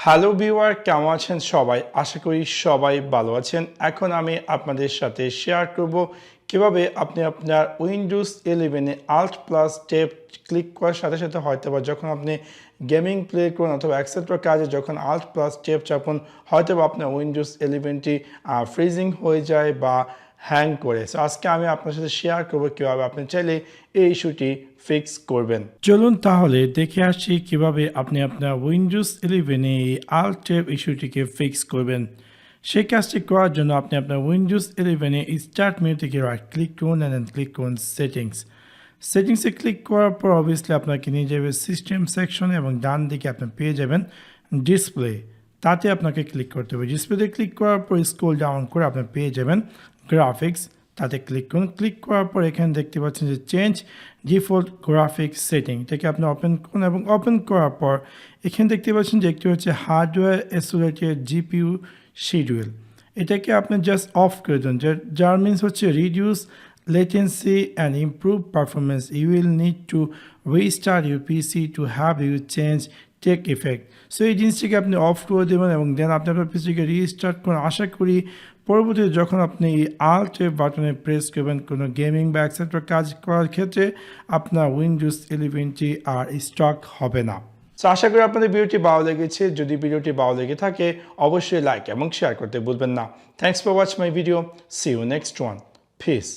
Hello viewer, কেমন আছেন সবাই? আশা করি সবাই ভালো আছেন। এখন আমি আপনাদের সাথে শেয়ার করব কিভাবে আপনি আপনার উইন্ডোজ 11 এ Alt+Tab ক্লিক করার সাথে সাথে হয়তোবা যখন আপনি গেমিং প্লে করুন অথবা এক্সেট্রা কাজে যখন Alt+Tab চাপুন হয়তোবা আপনার উইন্ডোজ 11টি ফ্রিজিং হয়ে যায় বা হ্যাং করে। সো আজকে আমি আপনার সাথে শেয়ার করব কিভাবে আপনি চাইলে এই ইস্যুটি ফিক্স করবেন। চলুন তাহলে দেখে আসি কিভাবে আপনি আপনার উইন্ডোজ 11 এ এই Alt+Tab ইস্যুটিকে ফিক্স করবেন। সেই কাজটি করার জন্য আপনি আপনার উইন্ডোজ 11 এ স্টার্ট মেনু থেকে রাইট ক্লিক করুন এন্ড ক্লিক করুন সেটিংসে ক্লিক করার পর অবভিয়াসলি আপনাকে নিয়ে যাবে সিস্টেম সেকশনে এবং ডান দিকে আপনি পেয়ে যাবেন ডিসপ্লে। তাতে আপনাকে ক্লিক করতে হবে। ডিসপ্লেতে ক্লিক করার পর স্ক্রল ডাউন করে আপনি পেয়ে যাবেন গ্রাফিক্স। তাতে ক্লিক করুন। ক্লিক করার পর এখানে দেখতে পাচ্ছেন যে চেঞ্জ ডিফল্ট গ্রাফিক্স সেটিং, এটাকে আপনি ওপেন করুন এবং ওপেন করার পর এখানে দেখতে পাচ্ছেন যে একটি হচ্ছে হার্ডওয়্যার অ্যাসোসিয়েটেড জিপিইউ শিডিউল। এটাকে আপনি জাস্ট অফ করে দেন, যার মিনস হচ্ছে reduce latency and improve performance. You will need to restart your PC to have you change take effect. So এই জিনিসটিকে আপনি অফ করে দেবেন এবং দেন আপনি আপনার পিসিকে রিস্টার্ট করুন। আশা করি পরবর্তীতে যখন আপনি এই Alt+Tab বাটনে প্রেস করবেন কোনো গেমিং বা এক্সেট্রা কাজ করার ক্ষেত্রে আপনার উইন্ডোজ 11টি আর স্টক হবে না। সো আশা করি আপনাদের ভিডিওটি ভালো লেগেছে। যদি ভিডিওটি ভালো লেগে থাকে অবশ্যই লাইক এবং শেয়ার করতে ভুলবেন না। Thanks for watch my video. See you next one. Piece.